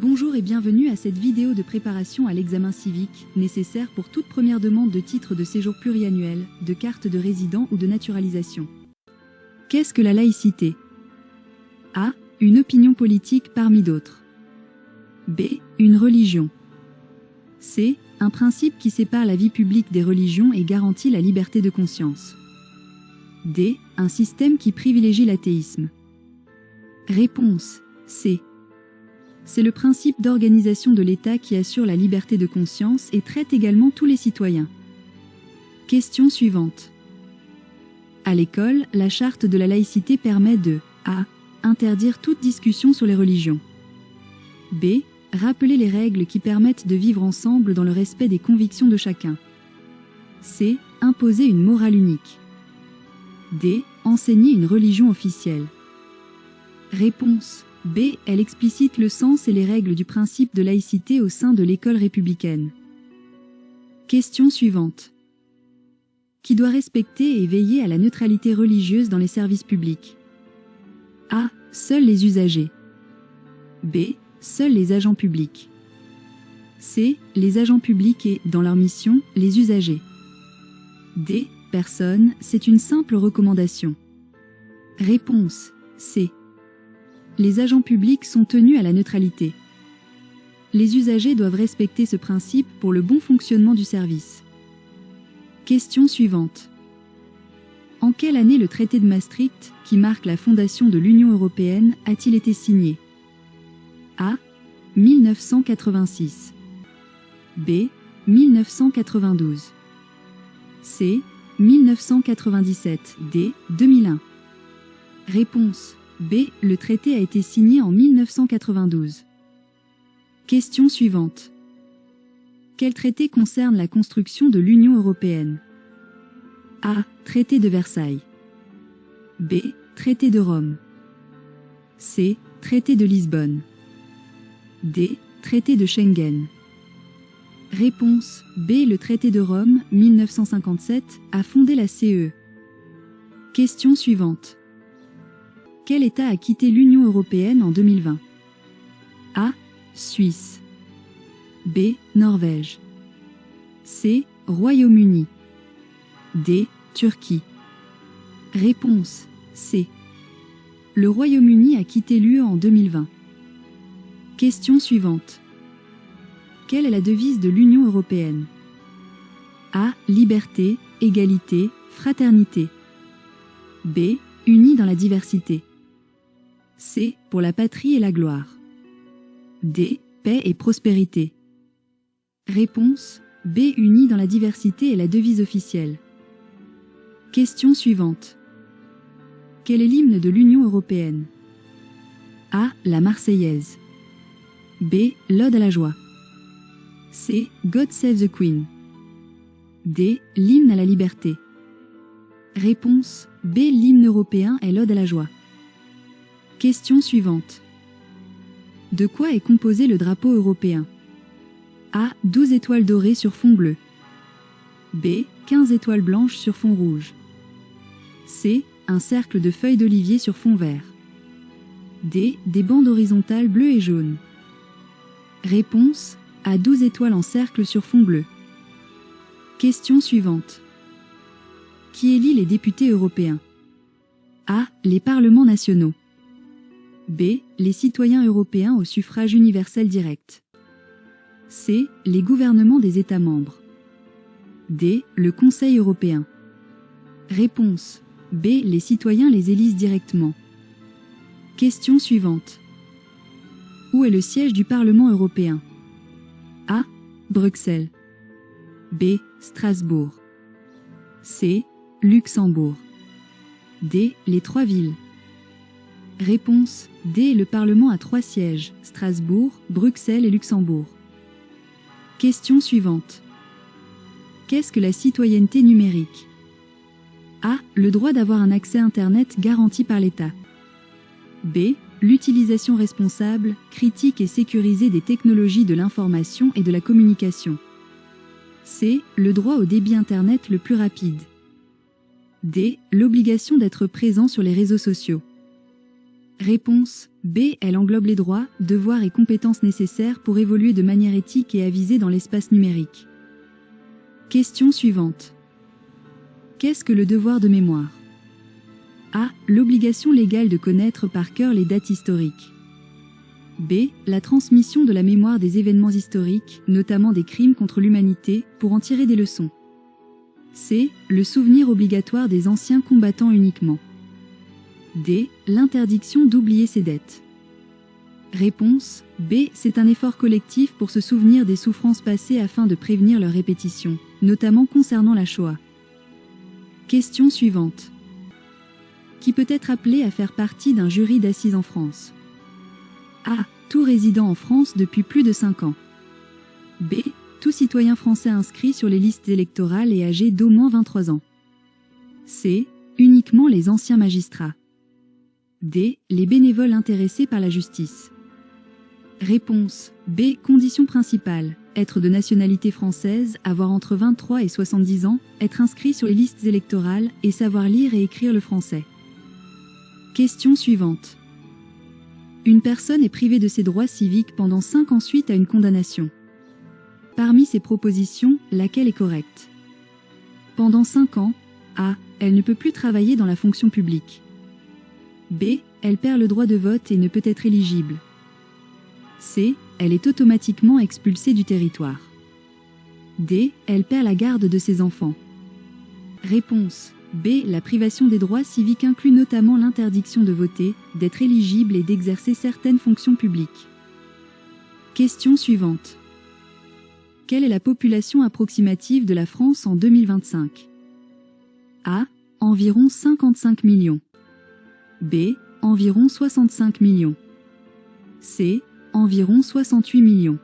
Bonjour et bienvenue à cette vidéo de préparation à l'examen civique, nécessaire pour toute première demande de titre de séjour pluriannuel, de carte de résident ou de naturalisation. Qu'est-ce que la laïcité? A. Une opinion politique parmi d'autres. B. Une religion. C. Un principe qui sépare la vie publique des religions et garantit la liberté de conscience. D. Un système qui privilégie l'athéisme. Réponse C. C'est le principe d'organisation de l'État qui assure la liberté de conscience et traite également tous les citoyens. Question suivante. À l'école, la charte de la laïcité permet de A. Interdire toute discussion sur les religions. B. Rappeler les règles qui permettent de vivre ensemble dans le respect des convictions de chacun. C. Imposer une morale unique. D. Enseigner une religion officielle. Réponse B. Elle explicite le sens et les règles du principe de laïcité au sein de l'école républicaine. Question suivante. Qui doit respecter et veiller à la neutralité religieuse dans les services publics? A. Seuls les usagers. B. Seuls les agents publics. C. Les agents publics et, dans leur mission, les usagers. D. Personne, c'est une simple recommandation. Réponse C. Les agents publics sont tenus à la neutralité. Les usagers doivent respecter ce principe pour le bon fonctionnement du service. Question suivante. En quelle année le traité de Maastricht, qui marque la fondation de l'Union européenne, a-t-il été signé? A. 1986. B. 1992. C. 1997. D. 2001. Réponse B. Le traité a été signé en 1992. Question suivante. Quel traité concerne la construction de l'Union européenne? A. Traité de Versailles. B. Traité de Rome. C. Traité de Lisbonne. D. Traité de Schengen. Réponse B. Le traité de Rome, 1957, a fondé la CE. Question suivante. Quel État a quitté l'Union européenne en 2020? A. Suisse. B. Norvège. C. Royaume-Uni. D. Turquie. Réponse C. Le Royaume-Uni a quitté l'UE en 2020. Question suivante. Quelle est la devise de l'Union européenne? A. Liberté, égalité, fraternité. B. Unis dans la diversité. C. Pour la patrie et la gloire. D. Paix et prospérité. Réponse B. Unis dans la diversité est la devise officielle. Question suivante. Quel est l'hymne de l'Union européenne? A. La Marseillaise. B. L'Ode à la joie. C. God Save the Queen. D. L'hymne à la liberté. Réponse B. L'hymne européen est l'Ode à la joie. Question suivante. De quoi est composé le drapeau européen? A. 12 étoiles dorées sur fond bleu. B. 15 étoiles blanches sur fond rouge. C. Un cercle de feuilles d'olivier sur fond vert. D. Des bandes horizontales bleues et jaunes. Réponse A. 12 étoiles en cercle sur fond bleu. Question suivante. Qui élit les députés européens? A. Les parlements nationaux. B. Les citoyens européens au suffrage universel direct. C. Les gouvernements des États membres. D. Le Conseil européen. Réponse B. Les citoyens les élisent directement. Question suivante. Où est le siège du Parlement européen? A. Bruxelles. B. Strasbourg. C. Luxembourg. D. Les 3 villes. Réponse D. Le Parlement a 3 sièges, Strasbourg, Bruxelles et Luxembourg. Question suivante. Qu'est-ce que la citoyenneté numérique? A. Le droit d'avoir un accès Internet garanti par l'État. B. L'utilisation responsable, critique et sécurisée des technologies de l'information et de la communication. C. Le droit au débit Internet le plus rapide. D. L'obligation d'être présent sur les réseaux sociaux. Réponse B. Elle englobe les droits, devoirs et compétences nécessaires pour évoluer de manière éthique et avisée dans l'espace numérique. Question suivante. Qu'est-ce que le devoir de mémoire? A. L'obligation légale de connaître par cœur les dates historiques. B. La transmission de la mémoire des événements historiques, notamment des crimes contre l'humanité, pour en tirer des leçons. C. Le souvenir obligatoire des anciens combattants uniquement. D. L'interdiction d'oublier ses dettes. Réponse B. C'est un effort collectif pour se souvenir des souffrances passées afin de prévenir leur répétition, notamment concernant la Shoah. Question suivante. Qui peut être appelé à faire partie d'un jury d'assises en France? A. Tout résident en France depuis plus de 5 ans. B. Tout citoyen français inscrit sur les listes électorales et âgé d'au moins 23 ans. C. Uniquement les anciens magistrats. D. Les bénévoles intéressés par la justice. Réponse B. Condition principale. Être de nationalité française, avoir entre 23 et 70 ans, être inscrit sur les listes électorales et savoir lire et écrire le français. Question suivante. Une personne est privée de ses droits civiques pendant 5 ans suite à une condamnation. Parmi ces propositions, laquelle est correcte? Pendant 5 ans, A. Elle ne peut plus travailler dans la fonction publique. B. Elle perd le droit de vote et ne peut être éligible. C. Elle est automatiquement expulsée du territoire. D. Elle perd la garde de ses enfants. Réponse B. La privation des droits civiques inclut notamment l'interdiction de voter, d'être éligible et d'exercer certaines fonctions publiques. Question suivante. Quelle est la population approximative de la France en 2025? A. Environ 55 millions. B. Environ 65 millions. C. Environ 68 millions.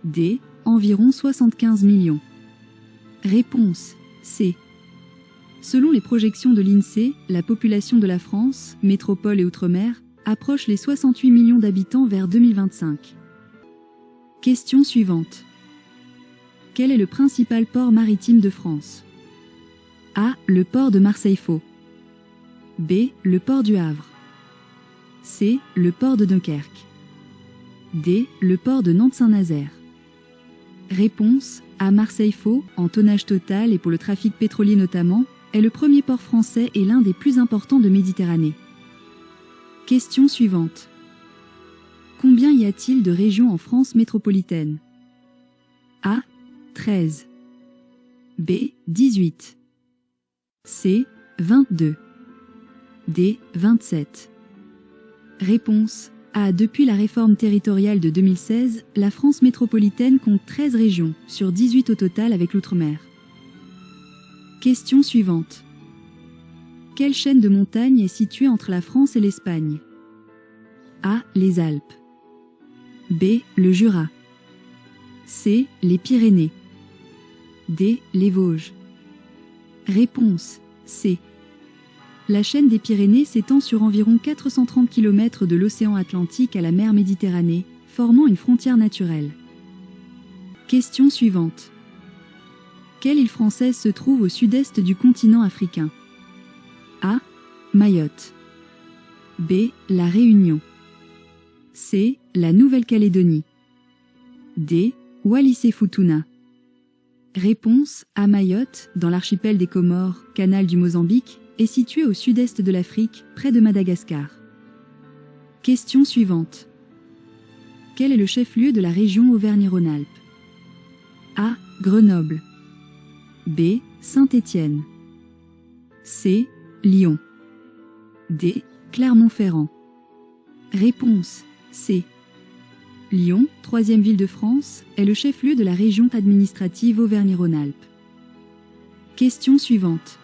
D. Environ 75 millions. Réponse C. Selon les projections de l'INSEE, la population de la France, métropole et outre-mer, approche les 68 millions d'habitants vers 2025. Question suivante. Quel est le principal port maritime de France? A. Le port de Marseille-Fos. B. Le port du Havre. C. Le port de Dunkerque. D. Le port de Nantes-Saint-Nazaire. Réponse A. Marseille-Fos, en tonnage total et pour le trafic pétrolier notamment, est le premier port français et l'un des plus importants de Méditerranée. Question suivante. Combien y a-t-il de régions en France métropolitaine? A. 13. B. 18. C. 22. D. 27. Réponse A. Depuis la réforme territoriale de 2016, la France métropolitaine compte 13 régions, sur 18 au total avec l'outre-mer. Question suivante. Quelle chaîne de montagnes est située entre la France et l'Espagne? A. Les Alpes. B. Le Jura. C. Les Pyrénées. D. Les Vosges. Réponse C. La chaîne des Pyrénées s'étend sur environ 430 km de l'océan Atlantique à la mer Méditerranée, formant une frontière naturelle. Question suivante. Quelle île française se trouve au sud-est du continent africain? A. Mayotte. B. La Réunion. C. La Nouvelle-Calédonie. D. Wallis-et-Futuna. Réponse A. Mayotte, dans l'archipel des Comores, canal du Mozambique, est située au sud-est de l'Afrique, près de Madagascar. Question suivante. Quel est le chef-lieu de la région Auvergne-Rhône-Alpes? A. Grenoble. B. Saint-Étienne. C. Lyon. D. Clermont-Ferrand. Réponse C. Lyon, 3e ville de France, est le chef-lieu de la région administrative Auvergne-Rhône-Alpes. Question suivante.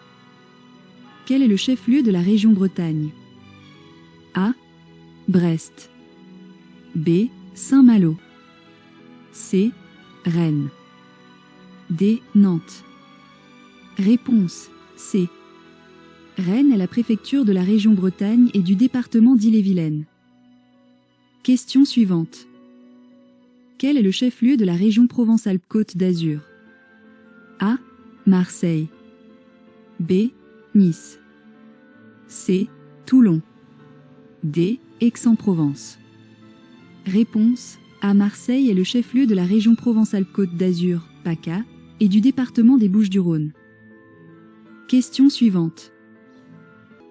Quel est le chef-lieu de la région Bretagne? A. Brest. B. Saint-Malo. C. Rennes. D. Nantes. Réponse C. Rennes est la préfecture de la région Bretagne et du département d'Ille-et-Vilaine. Question suivante. Quel est le chef-lieu de la région Provence-Alpes-Côte d'Azur? A. Marseille. B. Nice. C. Toulon. D. Aix-en-Provence. Réponse A. Marseille est le chef-lieu de la région Provence-Alpes-Côte d'Azur, PACA, et du département des Bouches-du-Rhône. Question suivante.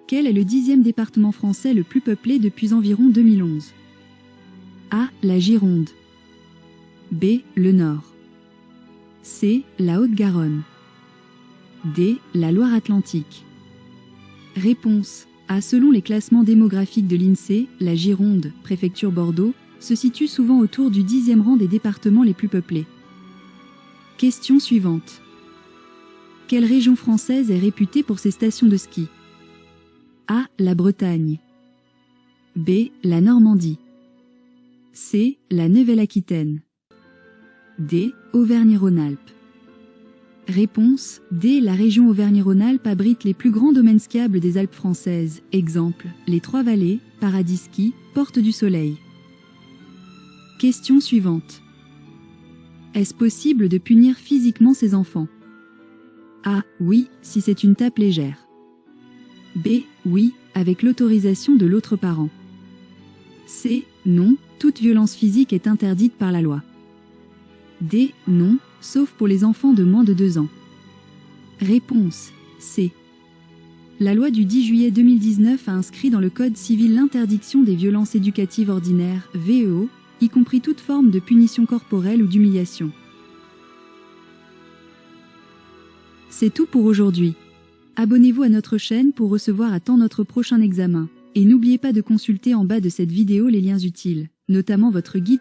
Quel est le 10e département français le plus peuplé depuis environ 2011? A. La Gironde. B. Le Nord. C. La Haute-Garonne. D. La Loire-Atlantique. Réponse A. Selon les classements démographiques de l'INSEE, la Gironde, préfecture Bordeaux, se situe souvent autour du 10e rang des départements les plus peuplés. Question suivante. Quelle région française est réputée pour ses stations de ski? A. La Bretagne. B. La Normandie. C. La Nouvelle-Aquitaine. D. Auvergne-Rhône-Alpes. Réponse D. La région Auvergne-Rhône-Alpes abrite les plus grands domaines skiables des Alpes françaises. Exemple, les Trois-Vallées, Paradis Ski, Porte du Soleil. Question suivante. Est-ce possible de punir physiquement ses enfants? A. Oui, si c'est une tape légère. B. Oui, avec l'autorisation de l'autre parent. C. Non, toute violence physique est interdite par la loi. D. Non, sauf pour les enfants de moins de 2 ans. Réponse C. La loi du 10 juillet 2019 a inscrit dans le Code civil l'interdiction des violences éducatives ordinaires, VEO, y compris toute forme de punition corporelle ou d'humiliation. C'est tout pour aujourd'hui. Abonnez-vous à notre chaîne pour recevoir à temps notre prochain examen. Et n'oubliez pas de consulter en bas de cette vidéo les liens utiles, notamment votre guide